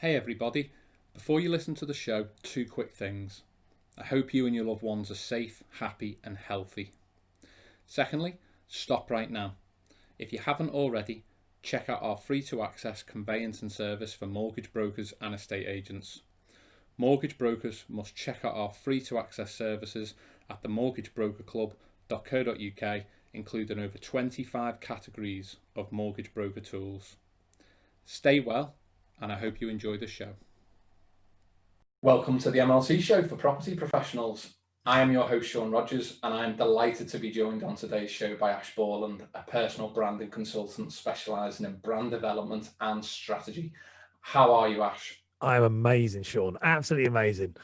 Hey everybody, before you listen to the show, two quick things. I hope you and your loved ones are safe, happy and healthy. Secondly, stop right now. If you haven't already, check out our free to access conveyancing service for mortgage brokers and estate agents. Mortgage brokers must check out our free to access services at themortgagebrokerclub.co.uk, including over 25 categories of mortgage broker tools. Stay well, and I hope you enjoy the show. Welcome to the MLC Show for property professionals. I am your host, Sean Rogers, and I am delighted to be joined on today's show by Ash Borland, a personal branding consultant specialising in brand development and strategy. How are you, Ash? I'm amazing, Sean. Absolutely amazing.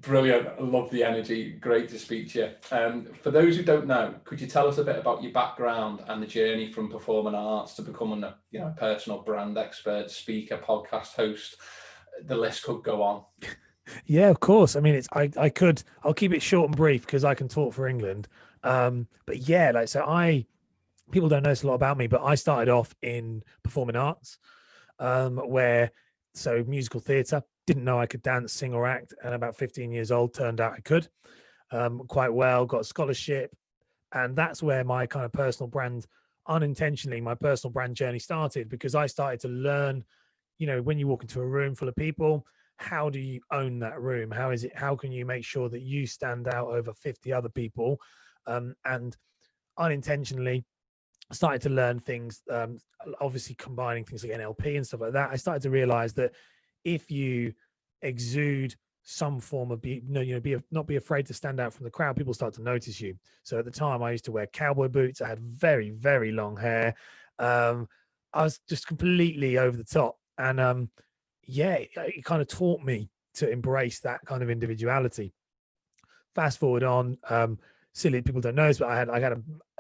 Brilliant. I love the energy. Great to speak to you. For those who don't know, could you tell us a bit about your background and the journey from performing arts to becoming a personal brand expert, speaker, podcast host? The list could go on. Yeah, of course. I mean, I'll keep it short and brief because I can talk for England. But yeah, people don't know this a lot about me, but I started off in performing arts, so musical theatre. Didn't know I could dance, sing or act. And about 15 years old, turned out I could quite well, got a scholarship. And that's where my kind of personal brand, unintentionally, my personal brand journey started, because I started to learn, when you walk into a room full of people, how do you own that room? How can you make sure that you stand out over 50 other people? And unintentionally started to learn things, obviously combining things like NLP and stuff like that. I started to realize that if you exude some form of not be afraid to stand out from the crowd, people start to notice you. So at the time I used to wear cowboy boots. I had very, very long hair. I was just completely over the top. And it kind of taught me to embrace that kind of individuality. Fast forward on, silly people don't know this, but I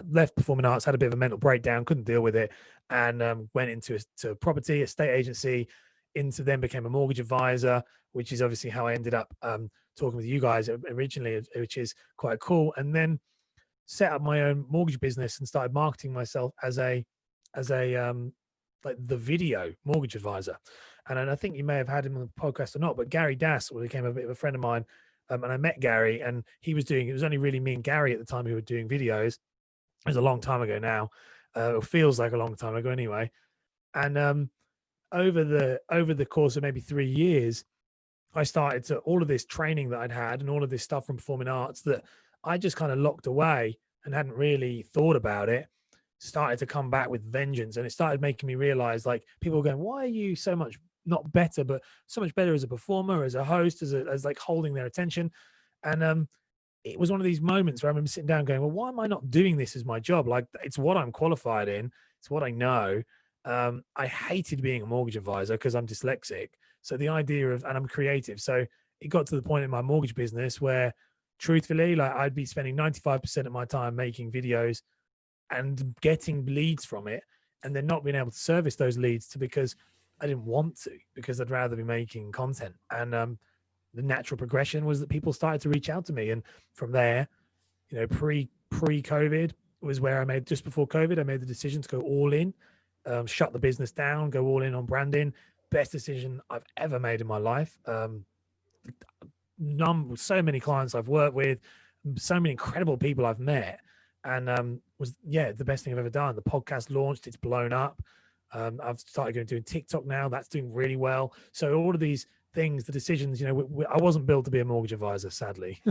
left performing arts, had a bit of a mental breakdown, couldn't deal with it, and went into to property, estate agency, then became a mortgage advisor, which is obviously how I ended up talking with you guys originally, which is quite cool. And then set up my own mortgage business and started marketing myself as a like the video mortgage advisor. And I think you may have had him on the podcast or not, but Gary Das became a bit of a friend of mine. And I met Gary, and it was only really me and Gary at the time who were doing videos. It was a long time ago now. It feels like a long time ago anyway. And over the course of maybe 3 years, I started to, all of this training that I'd had and all of this stuff from performing arts that I just kind of locked away and hadn't really thought about it, started to come back with vengeance. And it started making me realize, like, people were going, why are you so much not better, but so much better as a performer, as a host, as like holding their attention? And it was one of these moments where I remember sitting down going, well, why am I not doing this as my job? Like, it's what I'm qualified in. It's what I know. I hated being a mortgage advisor because I'm dyslexic. So the idea of, and I'm creative. So it got to the point in my mortgage business where, truthfully, like, I'd be spending 95% of my time making videos and getting leads from it, and then not being able to service those leads because I didn't want to, because I'd rather be making content. And the natural progression was that people started to reach out to me. And from there, pre-COVID was where just before COVID, I made the decision to go all in, shut the business down, go all in on branding. Best decision I've ever made in my life. So many clients I've worked with, so many incredible people I've met, and was the best thing I've ever done. The podcast launched, it's blown up. I've started doing TikTok now. That's doing really well. So all of these things, the decisions, I wasn't built to be a mortgage advisor, sadly.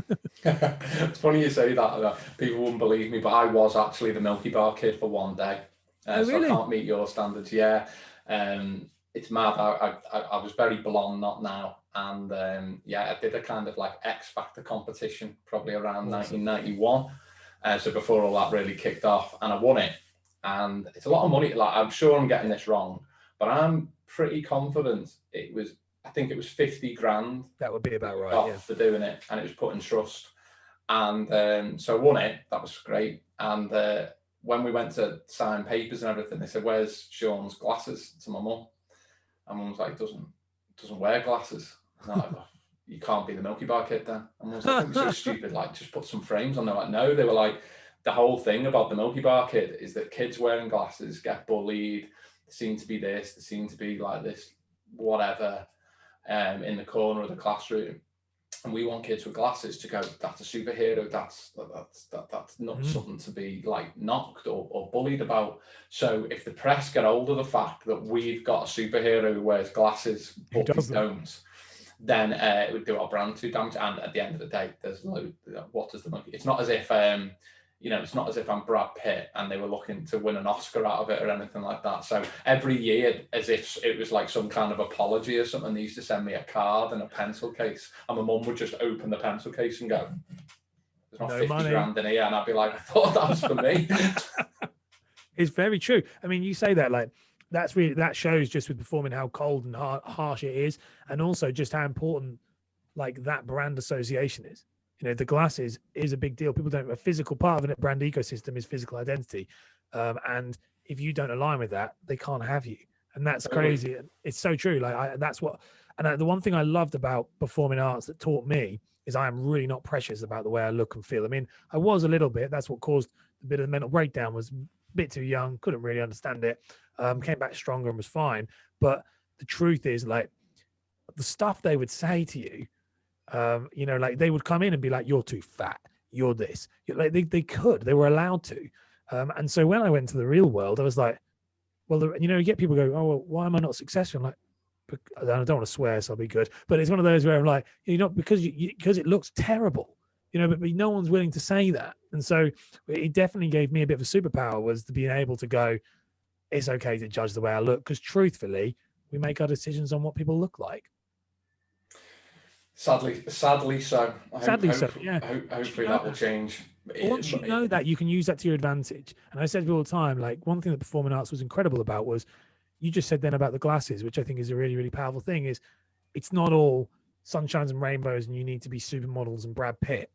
It's funny you say that. People wouldn't believe me, but I was actually the Milky Bar Kid for one day. Oh, really? So I can't meet your standards. Yeah. It's mad. I was very blonde, not now. And I did a kind of like X Factor competition probably around 1991. So before all that really kicked off, and I won it. And it's a lot of money. Like, I'm sure I'm getting this wrong, but I'm pretty confident I think it was 50 grand. That would be about right. For doing it, and it was put in trust. And so I won it. That was great. And when we went to sign papers and everything, they said, "Where's Sean's glasses?" to my mum. And mum was like, doesn't wear glasses. And I'm like, oh, you can't be the Milky Bar Kid then. And mum was like, don't be so stupid, like, just put some frames on. They're like, no. They were like, the whole thing about the Milky Bar Kid is that kids wearing glasses get bullied. They seem to be this, they seem to be like this whatever in the corner of the classroom, and we want kids with glasses to go, that's a superhero, that's not something to be like knocked or bullied about. So if the press get hold of the fact that we've got a superhero who wears glasses but they don't, then it would do our brand too damage. And at the end of the day, there's what does the monkey? It's not as if it's not as if I'm Brad Pitt and they were looking to win an Oscar out of it or anything like that. So every year, as if it was like some kind of apology or something, they used to send me a card and a pencil case, and my mum would just open the pencil case and go, there's not 50 grand in here. And I'd be like, I thought that was for me. It's very true. I mean, you say that, like, that shows just with performing how cold and harsh it is, and also just how important like that brand association is. The glasses is a big deal. People don't. A physical part of a brand ecosystem is physical identity, and if you don't align with that, they can't have you. And that's crazy. It's so true. Like that's what. And the one thing I loved about performing arts that taught me is I am really not precious about the way I look and feel. I mean, I was a little bit. That's what caused a bit of the mental breakdown. Was a bit too young, couldn't really understand it. Came back stronger and was fine. But the truth is, like, the stuff they would say to you. Like they would come in and be like, you're too fat, you're this. Like they were allowed to. And so when I went to the real world, I was like, well, you get people go, oh, well, why am I not successful? I'm like, I don't want to swear, so I'll be good. But it's one of those where I'm like, because it looks terrible, but no one's willing to say that. And so it definitely gave me a bit of a superpower, was to being able to go, it's okay to judge the way I look, because truthfully, we make our decisions on what people look like. Sadly so. Yeah. Hopefully that will change. Once you know that, you can use that to your advantage. And I said all the time, like, one thing that performing arts was incredible about was, you just said then about the glasses, which I think is a really, really powerful thing, is it's not all sunshines and rainbows and you need to be supermodels and Brad Pitt.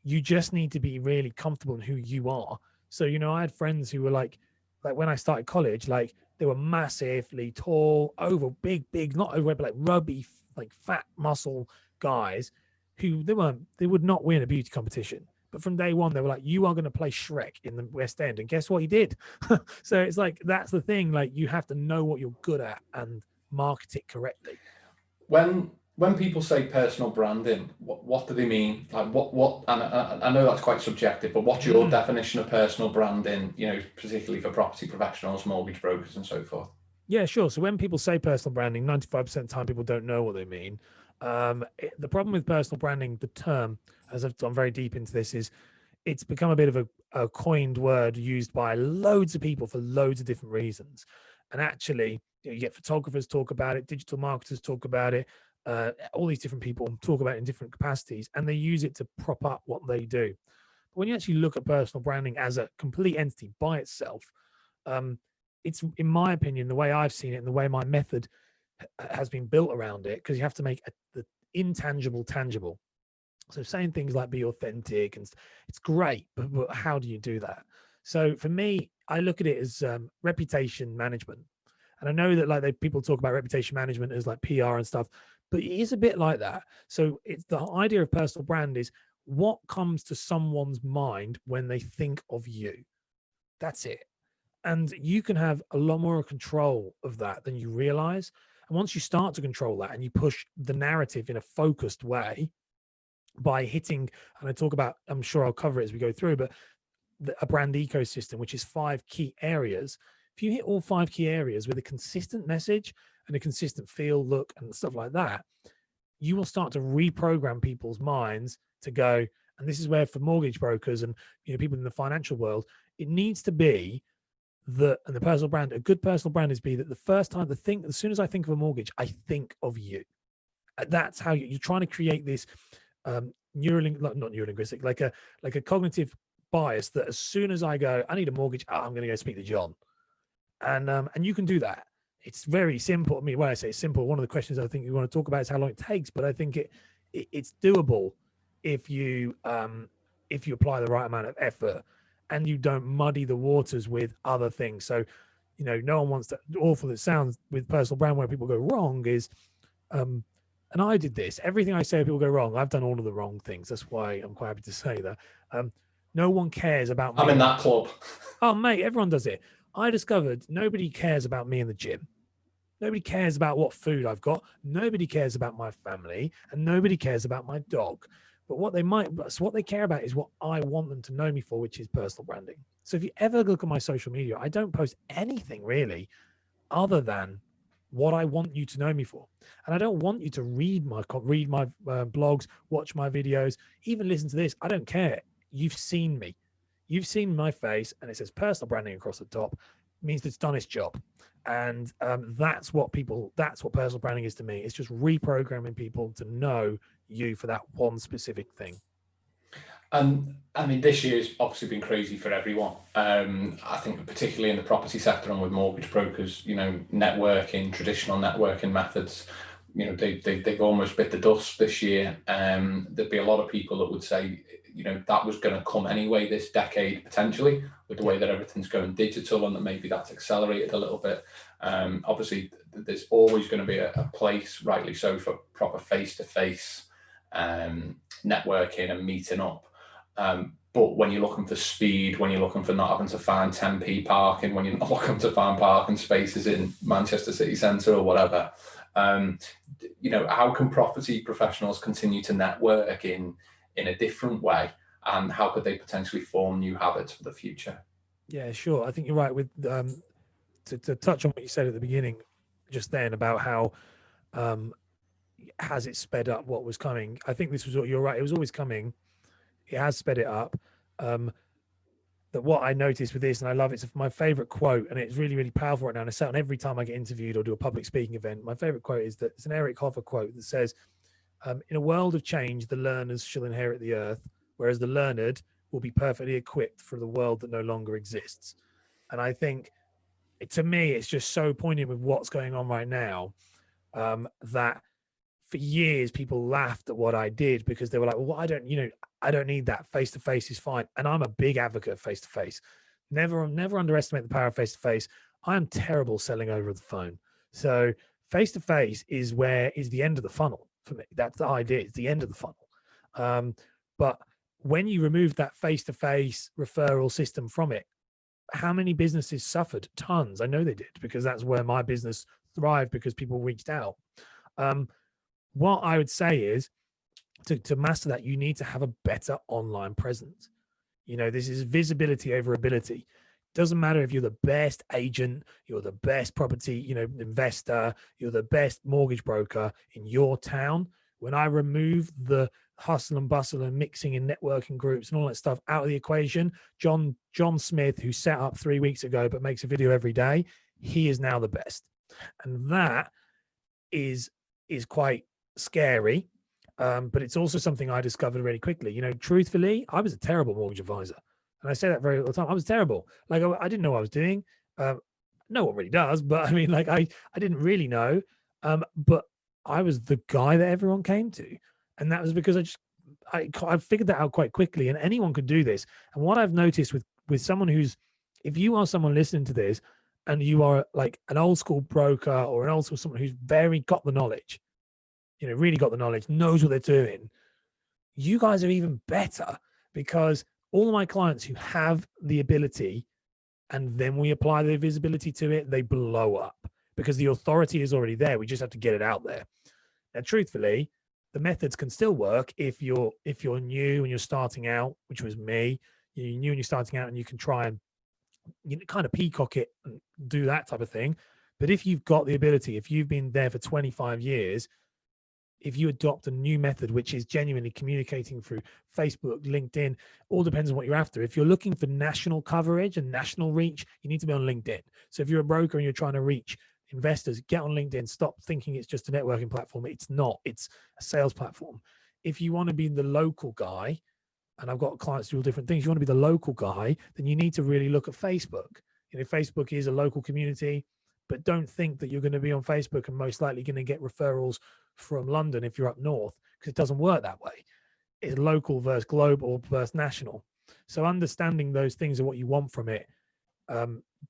You just need to be really comfortable in who you are. So, I had friends who were like when I started college, like they were massively tall, big, not overweight, but like rubby, like fat muscle guys who they would not win a beauty competition. But from day one, they were like, you are going to play Shrek in the West End. And guess what? He did. So it's like, that's the thing. Like, you have to know what you're good at and market it correctly. When people say personal branding, what do they mean? Like what? And I know that's quite subjective, but what's your definition of personal branding, particularly for property professionals, mortgage brokers and so forth? Yeah, sure. So when people say personal branding, 95% of the time people don't know what they mean. The problem with personal branding, the term, as I've gone very deep into this, is it's become a bit of a coined word used by loads of people for loads of different reasons. And actually, you get photographers talk about it, digital marketers talk about it, all these different people talk about it in different capacities, and they use it to prop up what they do. But when you actually look at personal branding as a complete entity by itself, it's, in my opinion, the way I've seen it and the way my method has been built around it, because you have to make the intangible tangible. So saying things like be authentic, and it's great, but how do you do that? So for me, I look at it as reputation management. And I know that like people talk about reputation management as like PR and stuff, but it is a bit like that. So it's the idea of personal brand is what comes to someone's mind when they think of you. That's it. And you can have a lot more control of that than you realize. And once you start to control that and you push the narrative in a focused way by hitting, and I talk about, I'm sure I'll cover it as we go through, but a brand ecosystem, which is 5 key areas. If you hit all 5 key areas with a consistent message and a consistent feel, look, and stuff like that, you will start to reprogram people's minds to go, and this is where for mortgage brokers and people in the financial world, it needs to be and the personal brand, a good personal brand is that the first time as soon as I think of a mortgage, I think of you. That's how you're trying to create this not neurolinguistic, like a cognitive bias that as soon as I go, I need a mortgage, I'm going to go speak to John. And you can do that. It's very simple. I mean, when I say simple, one of the questions I think you want to talk about is how long it takes, but I think it's doable if you apply the right amount of effort and you don't muddy the waters with other things. So, no one wants to, awful it sounds with personal brand where people go wrong is, and I did this, everything I say people go wrong, I've done all of the wrong things. That's why I'm quite happy to say that. No one cares about me. I'm in that club. Oh, mate, everyone does it. I discovered nobody cares about me in the gym. Nobody cares about what food I've got. Nobody cares about my family, and nobody cares about my dog. But what they care about is what I want them to know me for, which is personal branding. So if you ever look at my social media, I don't post anything really other than what I want you to know me for. And I don't want you to read my blogs, watch my videos, even listen to this. I don't care. You've seen me. You've seen my face, and it says personal branding across the top. It means it's done its job. And that's what personal branding is to me. It's just reprogramming people to know you for that one specific thing. And I mean, this year's obviously been crazy for everyone. I think particularly in the property sector and with mortgage brokers, you know, traditional networking methods, you know, they've almost bit the dust this year. There'd be a lot of people that would say, you know, that was going to come anyway this decade, potentially, with the way that everything's going digital, and that maybe that's accelerated a little bit. Obviously, there's always going to be a place, rightly so, for proper face-to-face networking and meeting up. But when you're looking for speed, when you're looking for not having to find 10p parking, when you're not looking to find parking spaces in Manchester city centre or whatever, you know, how can property professionals continue to network in a different way, and how could they potentially form new habits for the future? Yeah, sure. I think you're right with to touch on what you said at the beginning just then about how has it sped up what was coming. I think this was what you're right. It was always coming. It has sped it up. That what I noticed with this, and I love it's my favorite quote, and it's really, really powerful right now. And I say it on every time I get interviewed or do a public speaking event. My favorite quote is that it's an Eric Hoffer quote that says, in a world of change, the learners shall inherit the earth, whereas the learned will be perfectly equipped for the world that no longer exists. And I think, to me, it's just so poignant with what's going on right now, that for years people laughed at what I did because they were like, well, I don't need that. Face to face is fine. And I'm a big advocate of face to face. Never underestimate the power of face to face. I am terrible selling over the phone. So face to face is the end of the funnel for me. That's the idea. It's the end of the funnel. But when you remove that face to face referral system from it, how many businesses suffered? Tons. I know they did, because that's where my business thrived, because people reached out. What I would say is, to master that, you need to have a better online presence. You know, this is visibility over ability. Doesn't matter if you're the best agent, you're the best property, investor, you're the best mortgage broker in your town. When I remove the hustle and bustle and mixing in networking groups and all that stuff out of the equation, John Smith, who set up 3 weeks ago but makes a video every day, he is now the best. And that is quite scary. But it's also something I discovered really quickly. You know, truthfully, I was a terrible mortgage advisor. And I say that very all the time. I was terrible. Like, I didn't know what I was doing. No one really does, but I mean, like, I didn't really know. But I was the guy that everyone came to. And that was because I figured that out quite quickly, and anyone could do this. And what I've noticed with someone if you are someone listening to this and you are like an old school broker or an old school someone who's very got the knowledge, really got the knowledge, knows what they're doing, you guys are even better, because all of my clients who have the ability and then we apply the visibility to it, they blow up because the authority is already there. We just have to get it out there. And truthfully, the methods can still work if you're new and you're starting out, which was me. You're new and you're starting out, and you can try and kind of peacock it and do that type of thing. But if you've got the ability, if you've been there for 25 years, if you adopt a new method, which is genuinely communicating through Facebook, LinkedIn, all depends on what you're after. If you're looking for national coverage and national reach, you need to be on LinkedIn. So if you're a broker and you're trying to reach investors, get on LinkedIn. Stop thinking it's just a networking platform. It's not. It's a sales platform. If you want to be the local guy, and I've got clients do all different things, you want to be the local guy, then you need to really look at Facebook. Facebook is a local community, but don't think that you're going to be on Facebook and most likely going to get referrals from London if you're up north, because it doesn't work that way. It's local versus global versus national. So understanding those things are what you want from it.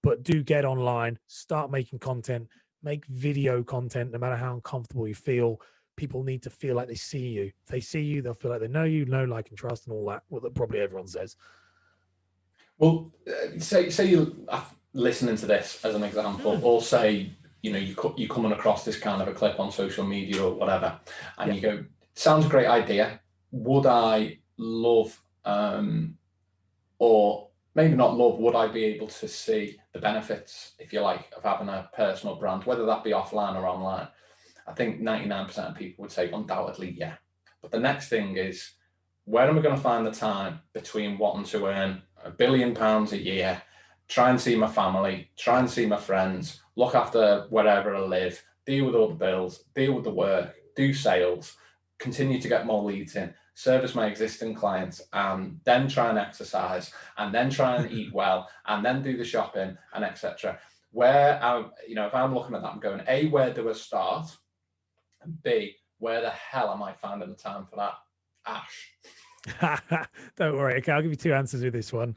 But do get online, start making content, make video content, no matter how uncomfortable you feel. People need to feel like they see you. If they see you, they'll feel like they know you, know, like, and trust, and all that. Well, that probably everyone says. Well, say you listening to this as an example, or say you're coming across this kind of a clip on social media or whatever, and Yeah. you go, sounds a great idea. Would I love, or maybe not love, would I be able to see the benefits, if you like, of having a personal brand, whether that be offline or online? I think 99% of people would say undoubtedly, yeah. But the next thing is, where am I going to find the time between wanting to earn £1 billion a year, try and see my family, try and see my friends, look after wherever I live, deal with all the bills, deal with the work, do sales, continue to get more leads in, service my existing clients, and then try and exercise, and then try and eat well, and then do the shopping, and etc. Where if I'm looking at that, I'm going, A, where do I start? And B, where the hell am I finding the time for that? Ash. Don't worry. Okay, I'll give you two answers with this one.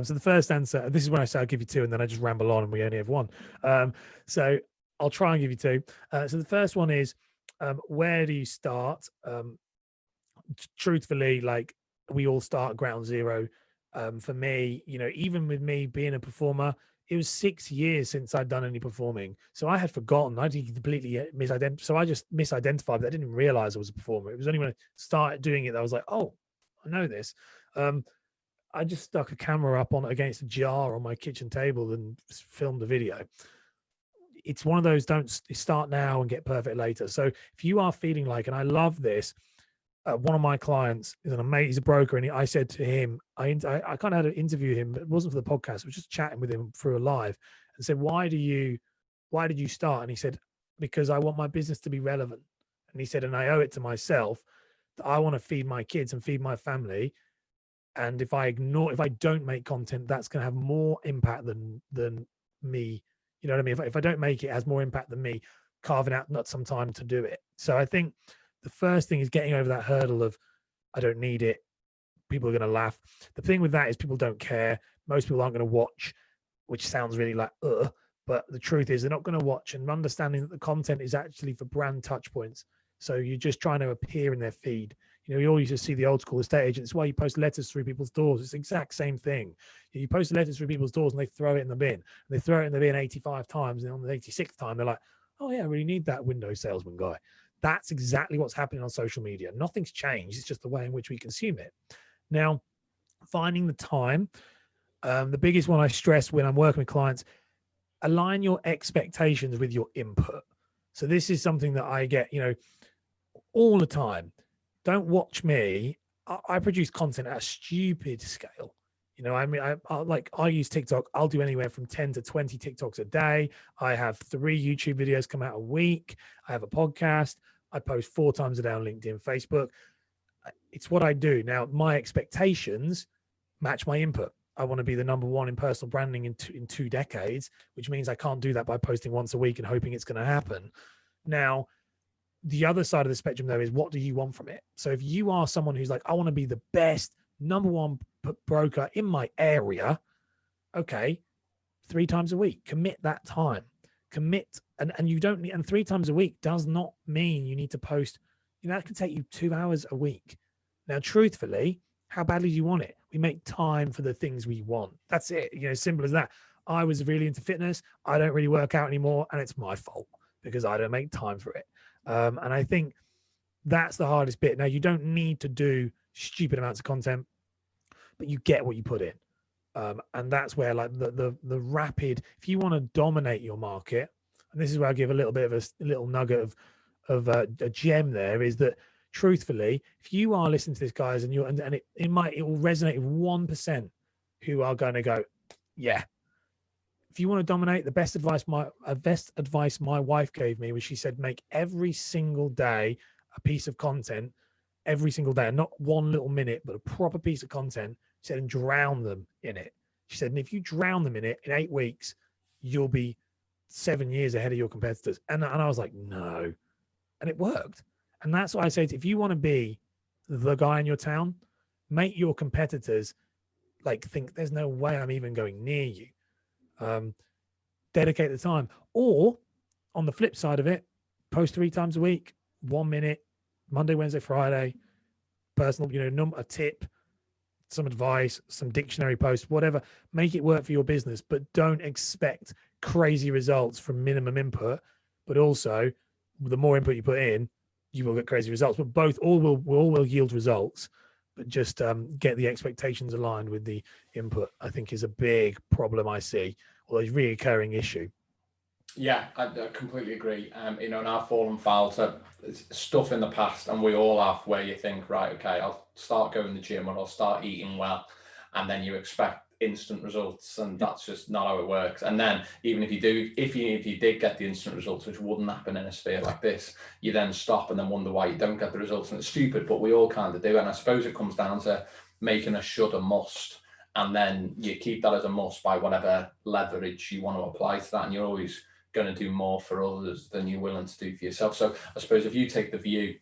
So the first answer, this is when I say I'll give you two, and then I just ramble on, and we only have one. So I'll try and give you two. So the first one is, where do you start? Truthfully, like, we all start at ground zero. For me, even with me being a performer, it was 6 years since I'd done any performing. So I had forgotten. I did completely misidentified. So I just misidentified, but I didn't realize I was a performer. It was only when I started doing it that I was like, oh, I know this. I just stuck a camera up on against a jar on my kitchen table and filmed a video. It's one of those, don't start now and get perfect later. So if you are feeling like, and I love this, one of my clients is he's a broker, and I said to him, I kind of had to interview him, but it wasn't for the podcast. I was just chatting with him through a live, and said, why did you start? And he said, because I want my business to be relevant. And he said, and I owe it to myself that I want to feed my kids and feed my family. And if I don't make content, that's going to have more impact than me. You know what I mean? If I don't make it, it has more impact than me carving out not some time to do it. So I think the first thing is getting over that hurdle of, I don't need it. People are going to laugh. The thing with that is people don't care. Most people aren't going to watch, which sounds really like, but the truth is they're not going to watch, and understanding that the content is actually for brand touch points. So you're just trying to appear in their feed. We all used to see the old school estate agents. It's why you post letters through people's doors. It's the exact same thing. You post letters through people's doors and they throw it in the bin. And they throw it in the bin 85 times. And on the 86th time, they're like, oh yeah, I really need that window salesman guy. That's exactly what's happening on social media. Nothing's changed. It's just the way in which we consume it. Now, finding the time, the biggest one I stress when I'm working with clients, align your expectations with your input. So this is something that I get, all the time. Don't watch me. I produce content at a stupid scale. I use TikTok. I'll do anywhere from 10 to 20 TikToks a day. I have 3 YouTube videos come out a week. I have a podcast. I post 4 times a day on LinkedIn, Facebook. It's what I do. Now, my expectations match my input. I want to be the number one in personal branding in 2 decades, which means I can't do that by posting once a week and hoping it's going to happen. Now, the other side of the spectrum, though, is what do you want from it? So if you are someone who's like, I want to be the best number one broker in my area, okay, 3 times a week, commit that time, and you don't need, and 3 times a week does not mean you need to post, that can take you 2 hours a week. Now, truthfully, how badly do you want it? We make time for the things we want. That's it, simple as that. I was really into fitness. I don't really work out anymore, and it's my fault because I don't make time for it. And I think that's the hardest bit. Now, you don't need to do stupid amounts of content, but you get what you put in. And that's where, like, the rapid, if you want to dominate your market, and this is where I give a little bit of a little nugget of a gem there, is that truthfully, if you are listening to this, guys, and it will resonate with 1% who are going to go, yeah. If you want to dominate, the best advice my wife gave me was, she said, make every single day a piece of content, every single day, and not one little minute, but a proper piece of content. She said, and drown them in it. She said, and if you drown them in it, in 8 weeks, you'll be 7 years ahead of your competitors. And I was like, no. And it worked. And that's what I say, if you want to be the guy in your town, make your competitors think there's no way I'm even going near you. Dedicate the time. Or on the flip side of it, post 3 times a week, 1 minute, Monday, Wednesday, Friday, personal, a tip, some advice, some dictionary post, whatever. Make it work for your business, but don't expect crazy results from minimum input, but also the more input you put in, you will get crazy results. But both all will yield results, but just get the expectations aligned with the input, I think, is a big problem I see, or a reoccurring issue. Yeah, I completely agree. And I've fallen foul to stuff in the past, and we all have, where you think, right, okay, I'll start going to the gym or I'll start eating well, and then you expect instant results, and that's just not how it works. And then even if you did get the instant results, which wouldn't happen in a sphere like this, you then stop and then wonder why you don't get the results, and it's stupid, but we all kind of do. And I suppose it comes down to making a should a must, and then you keep that as a must by whatever leverage you want to apply to that, and you're always going to do more for others than you're willing to do for yourself. So I suppose if you take the view,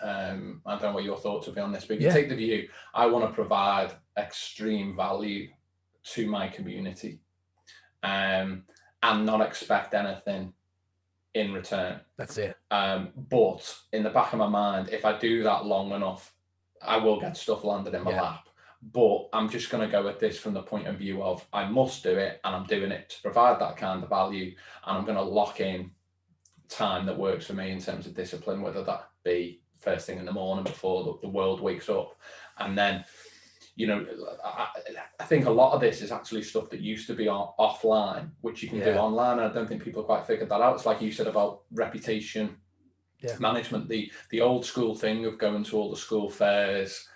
I don't know what your thoughts would be on this, but if you take the view, I want to provide extreme value to my community, and not expect anything in return. That's it. But in the back of my mind, if I do that long enough, I will get stuff landed in my lap. But I'm just going to go at this from the point of view of I must do it, and I'm doing it to provide that kind of value, and I'm going to lock in time that works for me in terms of discipline, whether that be first thing in the morning before the world wakes up. And then, I think a lot of this is actually stuff that used to be offline, which you can do online. And I don't think people quite figured that out. It's like you said about reputation management, the old school thing of going to all the school fairs,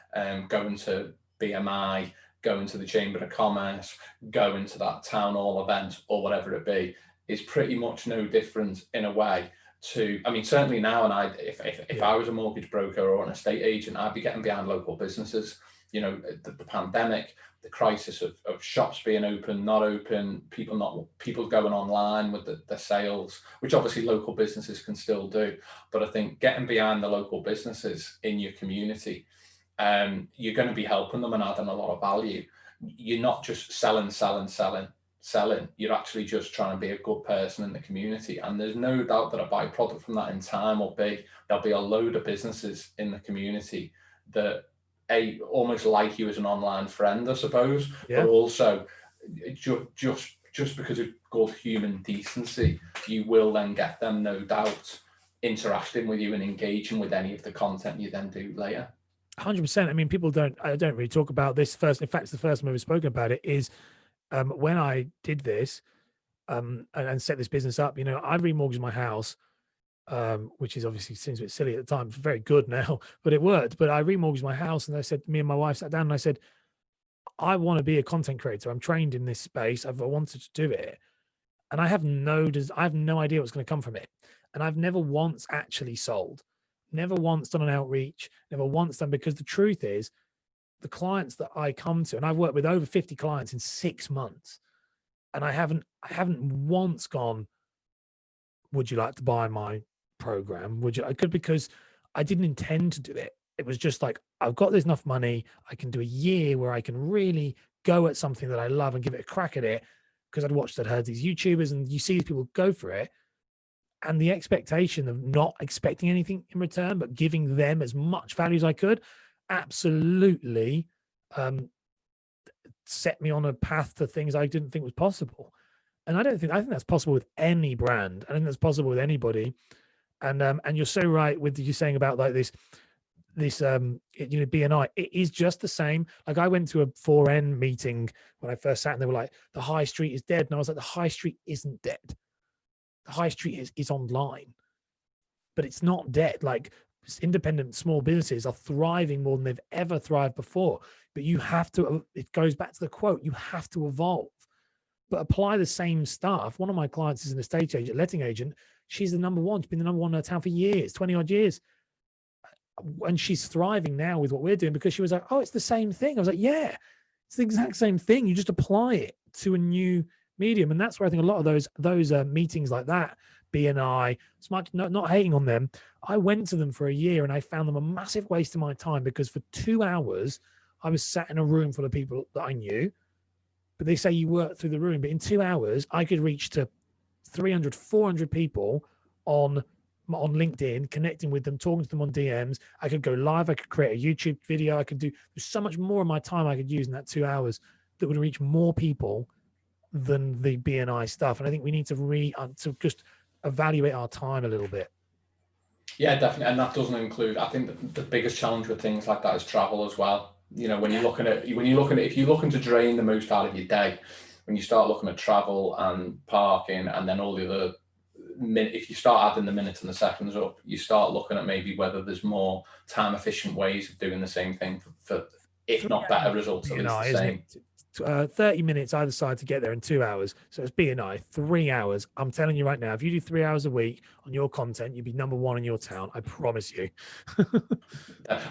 going to BMI, going to the Chamber of Commerce, going to that town hall event or whatever it be, is pretty much no different in a way to, I mean, certainly now, and if I was a mortgage broker or an estate agent, I'd be getting behind local businesses. The pandemic, the crisis of shops being open, not open, people going online with the sales, which obviously local businesses can still do. But I think getting behind the local businesses in your community, you're going to be helping them and adding a lot of value. You're not just selling. You're actually just trying to be a good person in the community. And there's no doubt that a byproduct from that in time there'll be a load of businesses in the community that almost like you as an online friend, I suppose, but also just because of good human decency, you will then get them, no doubt, interacting with you and engaging with any of the content you then do later. 100%. I mean, I don't really talk about this first. In fact, it's the first time we've spoken about it is when I did this and set this business up, I remortgaged my house, which is obviously seems a bit silly at the time. It's very good now, but it worked. But I remortgaged my house, and I said, me and my wife sat down and I said, I want to be a content creator. I'm trained in this space. I've wanted to do it. And I have no idea what's going to come from it. And I've never once actually sold. Never once done an outreach, never once done, because the truth is the clients that I come to, and I've worked with over 50 clients in 6 months, and I haven't once gone, would you like to buy my program? Because I didn't intend to do it. It was just like, I've got this enough money. I can do a year where I can really go at something that I love and give it a crack at it. Because I'd heard these YouTubers, and you see these people go for it. And the expectation of not expecting anything in return, but giving them as much value as I could, absolutely set me on a path to things I didn't think was possible. And I think that's possible with any brand. I think that's possible with anybody. And you're so right with you saying about like this BNI. It is just the same. Like I went to a 4N meeting when I first sat, and they were like, the high street is dead. And I was like, the high street isn't dead. The high street is online, but it's not dead. Like independent small businesses are thriving more than they've ever thrived before. But you have to, it goes back to the quote, you have to evolve, but apply the same stuff. One of my clients is an estate agent, letting agent. She's the number one. She's been the number one in her town for years, 20 odd years. And she's thriving now with what we're doing because she was like, oh, it's the same thing. I was like, yeah, it's the exact same thing. You just apply it to a new medium. And that's where I think a lot of those meetings like that, BNI, not hating on them. I went to them for a year and I found them a massive waste of my time because for 2 hours, I was sat in a room full of people that I knew, but they say you work through the room. But in 2 hours, I could reach to 300, 400 people on LinkedIn, connecting with them, talking to them on DMs. I could go live. I could create a YouTube video. There's so much more of my time I could use in that 2 hours that would reach more people than the BNI stuff. And I think we need to just evaluate our time a little bit. Yeah, definitely. And that doesn't include, I think the biggest challenge with things like that is travel as well. You know, when you're looking at, if you're looking to drain the most out of your day, when you start looking at travel and parking and then all the other, if you start adding the minutes and the seconds up, you start looking at maybe whether there's more time efficient ways of doing the same thing for if not better results, at least the same. 30 minutes either side to get there in 2 hours. So it's BNI, 3 hours. I'm telling you right now, if you do 3 hours a week on your content, you'd be number one in your town. I promise you.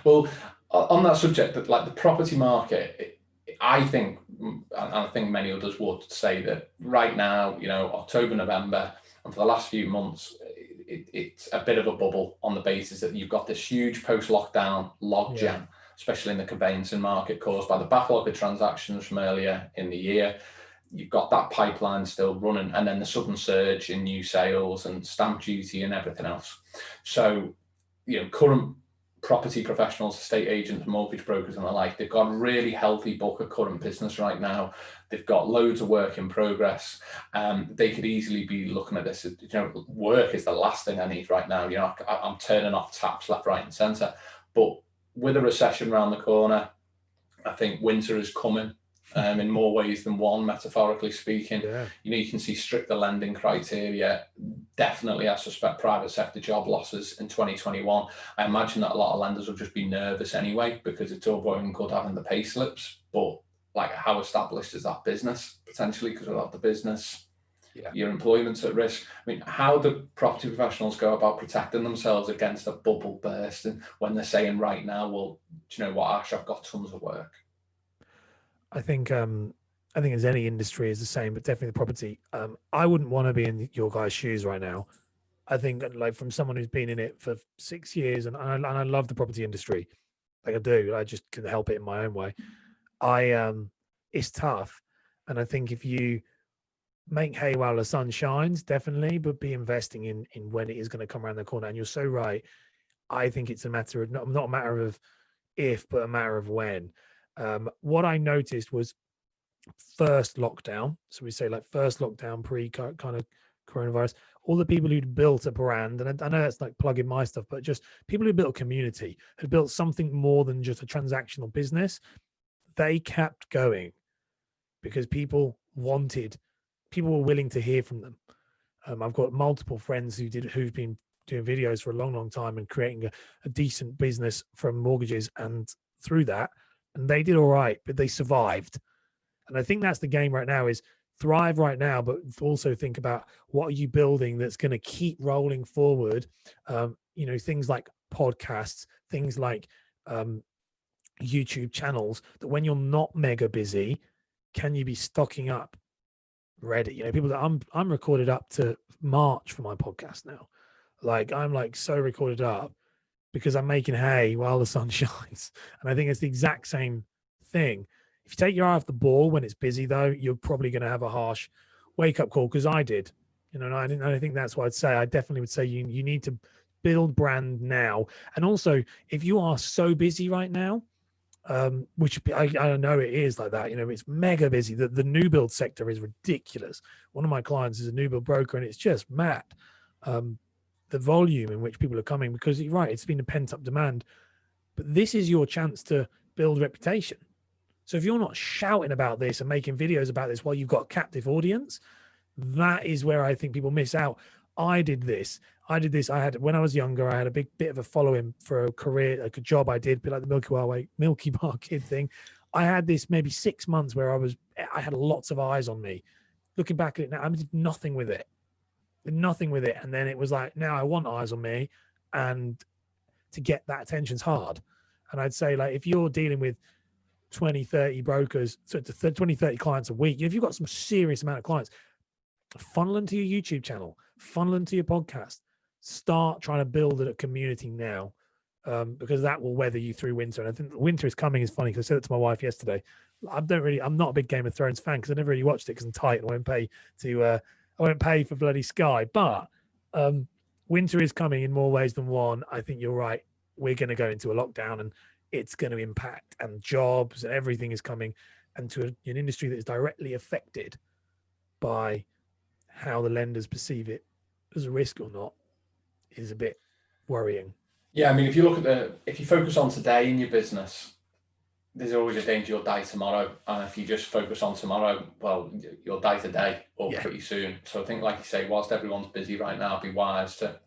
Well, on that subject, that like the property market, I think, and I think many others would say that right now, you know, October, November, and for the last few months, it's a bit of a bubble on the basis that you've got this huge post-lockdown logjam, especially in the conveyancing market, caused by the backlog of transactions from earlier in the year. You've got that pipeline still running, and then the sudden surge in new sales and stamp duty and everything else. So, you know, current property professionals, estate agents, mortgage brokers and the like, they've got a really healthy book of current business right now. They've got loads of work in progress. They could easily be looking at this, you know, work is the last thing I need right now. You know, I'm turning off taps left, right and centre. But with a recession around the corner, I think winter is coming in more ways than one, metaphorically speaking. Yeah. You know, you can see stricter lending criteria. Definitely, I suspect private sector job losses in 2021. I imagine that a lot of lenders will just be nervous anyway, because it's all going good having the pay slips. But like, how established is that business potentially? Because without the business, your employment's at risk. I mean, how do property professionals go about protecting themselves against a bubble bursting when they're saying right now, well, do you know what, Ash, I've got tons of work? I think as any industry is the same, but definitely the property. I wouldn't want to be in your guys' shoes right now. I think, like, from someone who's been in it for 6 years, and I love the property industry, like I do. I just can help it in my own way. It's tough, and I think if you make hay while the sun shines, definitely, but be investing in when it is going to come around the corner. And you're so right. I think it's a matter of not a matter of if, but a matter of when. What I noticed was first lockdown. So we say like first lockdown, pre kind of coronavirus, all the people who'd built a brand, and I know that's like plugging my stuff, but just people who built a community, had built something more than just a transactional business. They kept going because people were willing to hear from them. I've got multiple friends who've been doing videos for a long, long time and creating a decent business from mortgages, and through that, and they did all right, but they survived. And I think that's the game right now, is thrive right now, but also think about what are you building that's going to keep rolling forward. You know, things like podcasts, things like YouTube channels, that when you're not mega busy, can you be stocking up ready? You know, people that I'm recorded up to March for my podcast now. Like, I'm like so recorded up because I'm making hay while the sun shines. And I think it's the exact same thing. If you take your eye off the ball when it's busy, though, you're probably going to have a harsh wake up call, because I did. You know, and I think that's what I'd say. I definitely would say you need to build brand now. And also, if you are so busy right now, which I know it is like that, you know, it's mega busy. The new build sector is ridiculous. One of my clients is a new build broker, and it's just mad. The volume in which people are coming, because you're right, it's been a pent up demand. But this is your chance to build reputation. So if you're not shouting about this and making videos about this while you've got a captive audience, that is where I think people miss out. I did this. When I was younger, I had a big bit of a following for a career, like a job I did, like the Milky Bar Kid thing. I had this maybe 6 months where I had lots of eyes on me. Looking back at it now, I did nothing with it. And then it was like, now I want eyes on me, and to get that attention's hard. And I'd say, like, if you're dealing with 20, 30 brokers, so 20, 30 clients a week, if you've got some serious amount of clients, funnel into your YouTube channel, funnel into your podcast, start trying to build a community now, because that will weather you through winter. And I think winter is coming is funny, because I said it to my wife yesterday. I'm not a big Game of Thrones fan, because I never really watched it because I'm tight and I won't pay for bloody Sky. But winter is coming in more ways than one. I think you're right. We're going to go into a lockdown, and it's going to impact, and jobs and everything is coming, and to an industry that is directly affected. by how the lenders perceive it as a risk or not is a bit worrying. Yeah, I mean, if you look at if you focus on today in your business, there's always a danger you'll die tomorrow. And if you just focus on tomorrow, well, you'll die today or pretty soon. So I think, like you say, whilst everyone's busy right now, it'd be wise to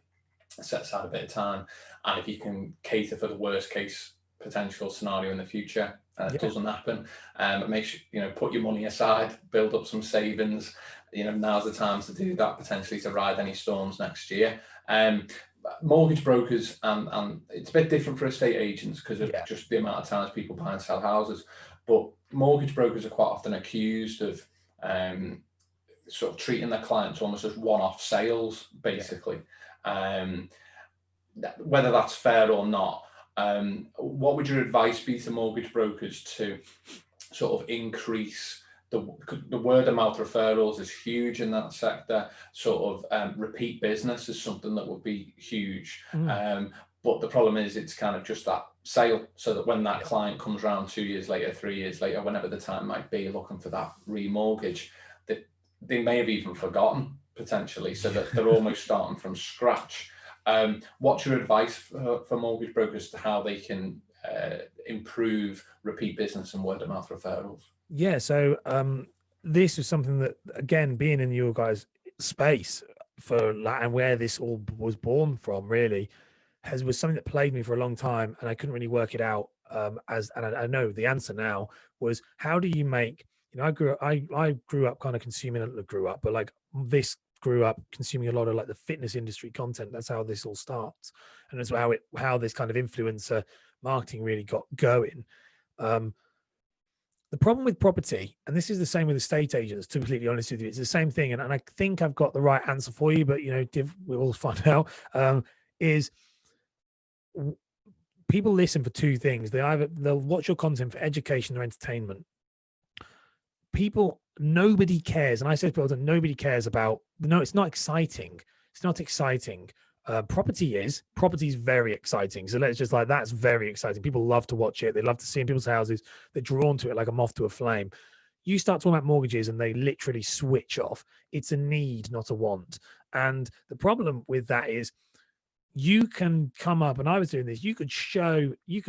set aside a bit of time. And if you can cater for the worst case potential scenario in the future, and it doesn't happen, make sure, put your money aside, build up some savings. Now's the time to do that, potentially to ride any storms next year. Mortgage brokers, and it's a bit different for estate agents because of just the amount of times people buy and sell houses, but mortgage brokers are quite often accused of sort of treating their clients almost as one-off sales, basically. Whether that's fair or not, what would your advice be to mortgage brokers to sort of increase the word of mouth referrals is huge in that sector. Sort of repeat business is something that would be huge. But the problem is it's kind of just that sale, so that when that client comes around 2 years later, 3 years later, whenever the time might be, looking for that remortgage, that they may have even forgotten potentially, so that they're almost starting from scratch. What's your advice for mortgage brokers to how they can improve repeat business and word of mouth referrals? Yeah, so this is something that, again, being in your guys' space and where this all was born from, really, was something that plagued me for a long time, and I couldn't really work it out. And I know the answer now was, how do you make? I grew up kind of consuming, but like this grew up consuming a lot of like the fitness industry content. That's how this all starts, and that's how this kind of influencer marketing really got going. The problem with property, and this is the same with estate agents, to be completely honest with you, it's the same thing. And I think I've got the right answer for you, but we'll find out. Is people listen for two things. They'll watch your content for education or entertainment. Nobody cares, and I say to people that nobody cares about. No, it's not exciting. It's not exciting. Property is very exciting. So let's just that's very exciting. People love to watch it. They love to see in people's houses. They're drawn to it like a moth to a flame. You start talking about mortgages and they literally switch off. It's a need, not a want. And the problem with that is you can come up, and I was doing this, you can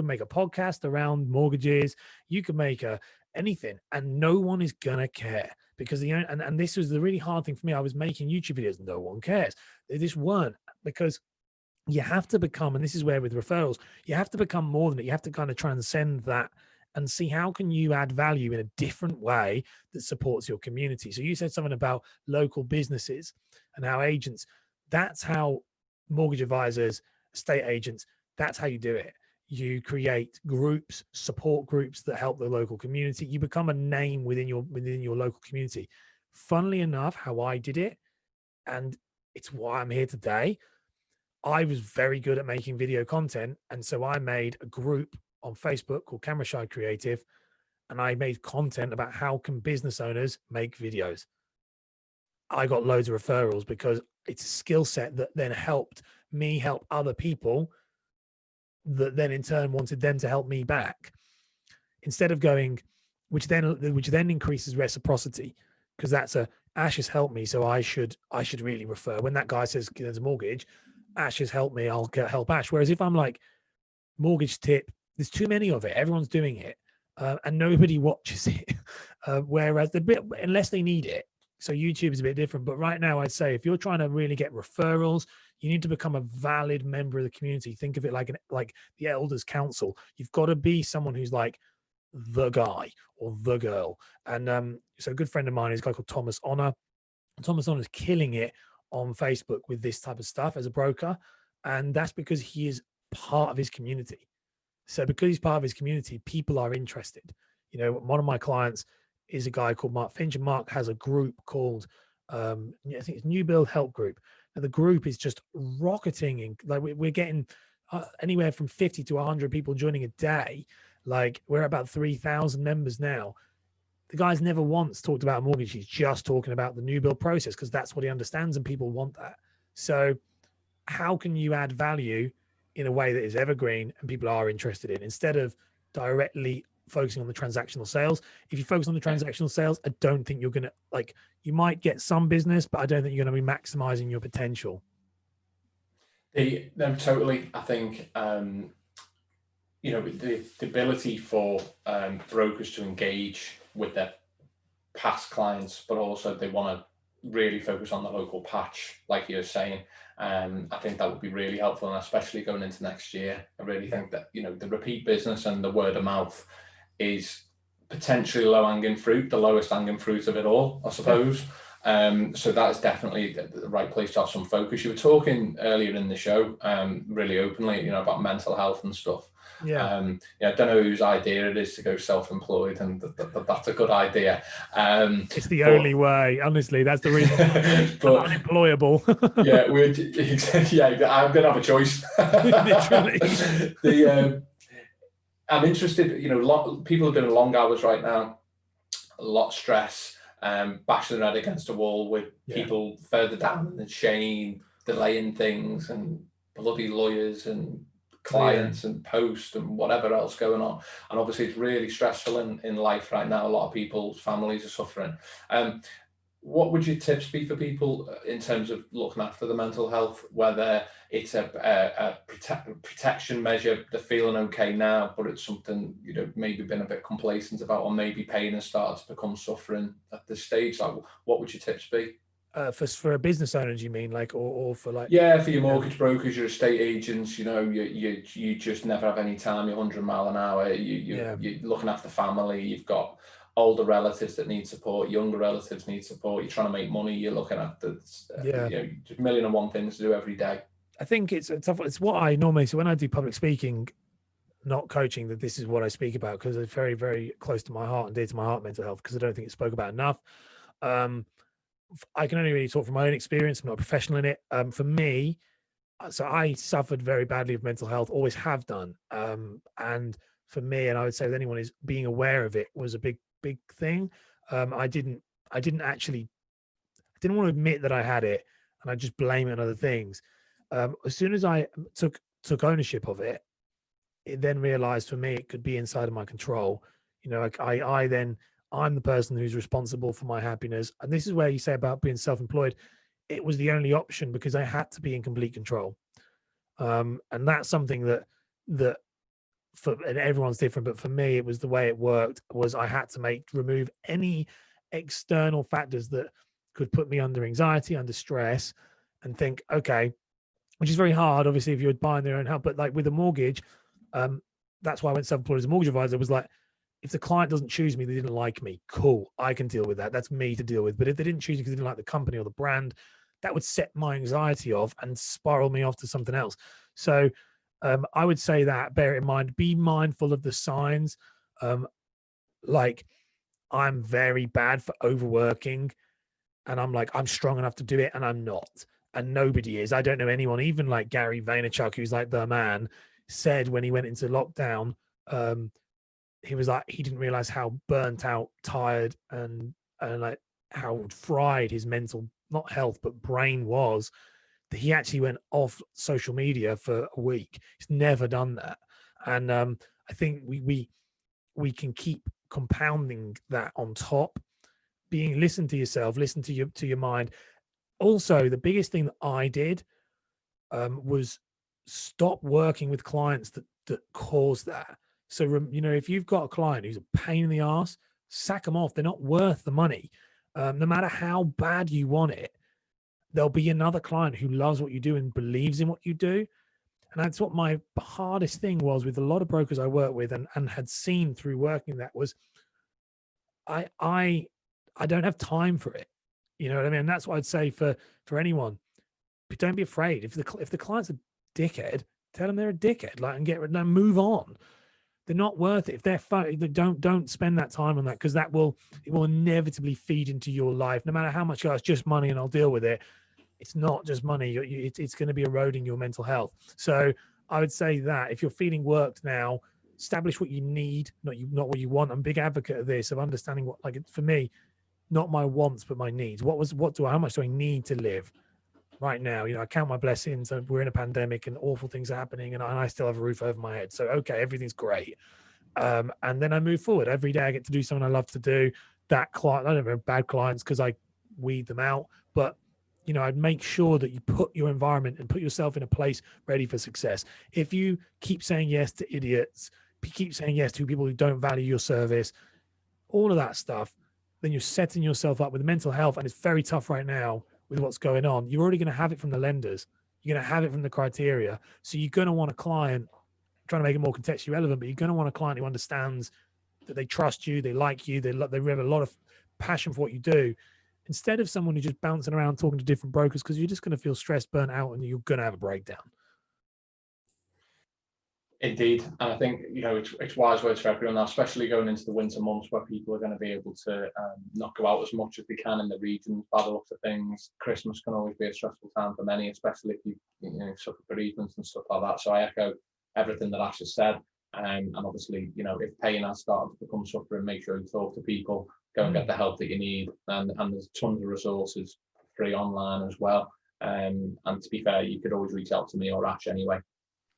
make a podcast around mortgages, you can make anything, and no one is gonna care, because and this was the really hard thing for me. I was making YouTube videos, no one cares. They just weren't, because you have to become, and this is where with referrals, you have to become more than it. You have to kind of transcend that and see how can you add value in a different way that supports your community. So you said something about local businesses and how agents, that's how mortgage advisors, estate agents, that's how you do it. You create groups, support groups that help the local community. You become a name within your local community. Funnily enough, how I did it, and it's why I'm here today, I was very good at making video content. And so I made a group on Facebook called Camera Shy Creative, and I made content about how can business owners make videos. I got loads of referrals because it's a skill set that then helped me help other people that then in turn wanted them to help me back, instead of going, which then increases reciprocity, because that's Ash has helped me, so I should really refer. When that guy says there's a mortgage, Ash has helped me, I'll help Ash. Whereas if I'm like, mortgage tip, there's too many of it, everyone's doing it, and nobody watches it. Whereas unless they need it. So YouTube is a bit different. But right now, I'd say if you're trying to really get referrals, you need to become a valid member of the community. Think of it like the elders council. You've got to be someone who's like the guy or the girl. And so a good friend of mine is a guy called Thomas Honor. Thomas Honor is killing it on Facebook with this type of stuff as a broker. And that's because he is part of his community. So because he's part of his community, people are interested. One of my clients is a guy called Mark Finch, and Mark has a group called, I think it's New Build Help Group. And the group is just rocketing. We're getting anywhere from 50 to 100 people joining a day. Like we're about 3,000 members now. The guy's never once talked about a mortgage. He's just talking about the new build process because that's what he understands and people want that. So how can you add value in a way that is evergreen and people are interested in, instead of directly focusing on the transactional sales. If you focus on the transactional sales, I don't think you're going to, like, you might get some business, but I don't think you're going to be maximizing your potential. No, totally. I think, you know, the ability for brokers to engage with their past clients, but also they want to really focus on the local patch, like you're saying. I think that would be really helpful, and especially going into next year. I really think that, you know, the repeat business and the word of mouth is potentially low-hanging fruit, the lowest hanging fruit of it all, I suppose. So that is definitely the right place to have some focus. You were talking earlier in the show, really openly, you know, about mental health and stuff. Yeah, I don't know whose idea it is to go self-employed, and that's a good idea. It's the only way, honestly. That's the reason I'm unemployable. I'm gonna have a choice. Literally. I'm interested. You know, people are doing long hours right now, a lot of stress, bashing their head against a wall with people further down in the chain, delaying things, and bloody lawyers and clients and post and whatever else going on. And obviously it's really stressful in life right now. A lot of people's families are suffering. What would your tips be for people in terms of looking after the mental health, whether it's a protection measure, they're feeling okay now, but it's something, you know, maybe been a bit complacent about, or maybe pain has started to become suffering at this stage? Like, what would your tips be? For a business owner, do you mean, like, or for like? Yeah, for your mortgage brokers, your estate agents, you know, you just never have any time. You're 100 mile an hour. You're looking after family. You've got older relatives that need support, younger relatives need support. You're trying to make money. You're looking at just a million and one things to do every day. I think it's tough. It's what I normally, so when I do public speaking, not coaching, that this is what I speak about, because it's very, very close to my heart and dear to my heart, mental health, because I don't think it's spoke about enough. I can only really talk from my own experience. I'm not a professional in it. For me, so I suffered very badly of mental health, always have done. And for me, and I would say with anyone, is being aware of it was a big thing. I didn't want to admit that I had it, and I just blame it on other things. As soon as I took ownership of it, it then realized for me it could be inside of my control. You know, like I'm the person who's responsible for my happiness. And this is where you say about being self-employed, it was the only option because I had to be in complete control. And that's something that and everyone's different, but for me, it was the way it worked. Was I had to remove any external factors that could put me under anxiety, under stress, and think, okay, which is very hard, obviously, if you're buying their own house. But like with a mortgage, that's why I went self-employed as a mortgage advisor. It was like, if the client doesn't choose me, they didn't like me. Cool, I can deal with that. That's me to deal with. But if they didn't choose me because they didn't like the company or the brand, that would set my anxiety off and spiral me off to something else. So I would say that, bear it in mind, be mindful of the signs. Like, I'm very bad for overworking, and I'm like, I'm strong enough to do it, and I'm not. And nobody is. I don't know anyone, even like Gary Vaynerchuk, who's like the man, said when he went into lockdown, he was like, he didn't realize how burnt out, tired, and like how fried his mental, not health, but brain was, that he actually went off social media for a week. He's never done that. And I think we can keep compounding that on top. Listen to yourself, listen to your mind. Also, the biggest thing that I did was stop working with clients that cause that. So, you know, if you've got a client who's a pain in the ass, sack them off. They're not worth the money. No matter how bad you want it, there'll be another client who loves what you do and believes in what you do. And that's what my hardest thing was with a lot of brokers I work with and had seen through working that was, I don't have time for it. You know what I mean? And that's what I'd say for anyone. But don't be afraid. If the client's a dickhead, tell them they're a dickhead. Like, and move on. They're not worth it. If they're fun, don't spend that time on that, because it will inevitably feed into your life. No matter how much, it's just money and I'll deal with it. It's not just money. It's going to be eroding your mental health. So I would say that if you're feeling worked now, establish what you need, not what you want. I'm a big advocate of this, of understanding what, like, for me, not my wants, but my needs. How much do I need to live right now? You know, I count my blessings. We're in a pandemic and awful things are happening, and I still have a roof over my head. So, okay, everything's great. And then I move forward. Every day I get to do something I love to do. That client, I don't have bad clients because I weed them out, but I'd make sure that you put your environment and put yourself in a place ready for success. If you keep saying yes to idiots, keep saying yes to people who don't value your service, all of that stuff, then you're setting yourself up with mental health. And it's very tough right now with what's going on. You're already going to have it from the lenders. You're going to have it from the criteria. So you're going to want a client, trying to make it more contextually relevant, but you're going to want a client who understands that they trust you, they like you, they have a lot of passion for what you do, instead of someone who's just bouncing around talking to different brokers, because you're just going to feel stressed, burnt out, and you're going to have a breakdown. Indeed, and I think it's wise words for everyone now, especially going into the winter months where people are going to be able to not go out as much as they can in the regions. By the looks of things, Christmas can always be a stressful time for many, especially if you suffer bereavements and stuff like that. So I echo everything that Ash has said, and obviously if pain has started to become suffering, make sure you talk to people, go and get the help that you need, and there's tons of resources free online as well. And to be fair, you could always reach out to me or Ash anyway.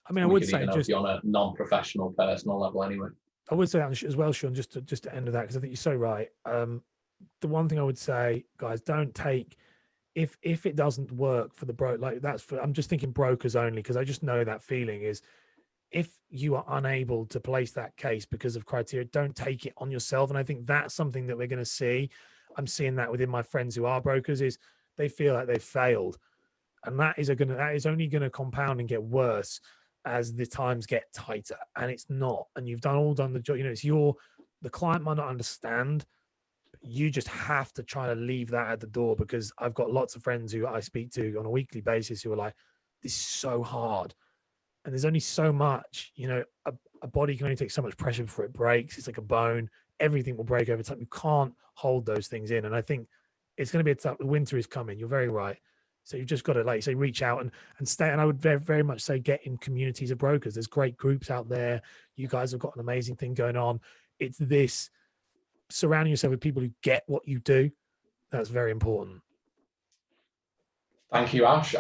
I mean, I would say just on a non-professional, personal level anyway. I would say that as well, Sean, just to end with that, because I think you're so right. The one thing I would say, guys, don't take, if it doesn't work for the broker, I'm just thinking brokers only, because I just know that feeling is, if you are unable to place that case because of criteria, don't take it on yourself. And I think that's something that we're going to see. I'm seeing that within my friends who are brokers, is they feel like they've failed. And that is only going to compound and get worse as the times get tighter, and it's not. And you've done the job. It's the client might not understand. You just have to try to leave that at the door, because I've got lots of friends who I speak to on a weekly basis who are like, this is so hard. And there's only so much, a body can only take so much pressure before it breaks. It's like a bone. Everything will break over time. You can't hold those things in. And I think it's going to be a tough, winter is coming. You're very right. So you've just got to, like you say, reach out and stay. And I would very, very much say get in communities of brokers. There's great groups out there. You guys have got an amazing thing going on. It's this surrounding yourself with people who get what you do. That's very important. Thank you, Ash.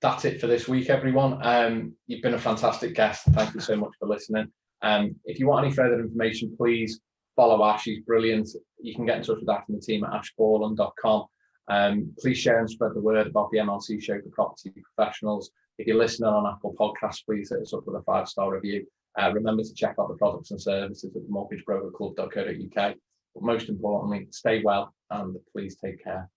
That's it for this week, everyone. You've been a fantastic guest. Thank you so much for listening. If you want any further information, please follow Ash. He's brilliant. You can get in touch with Ash and the team at ashborland.com. Please share and spread the word about the MLC Show for property professionals. If you're listening on Apple Podcasts, please hit us up with a 5-star review. Remember to check out the products and services at mortgagebrokerclub.co.uk. But most importantly, stay well and please take care.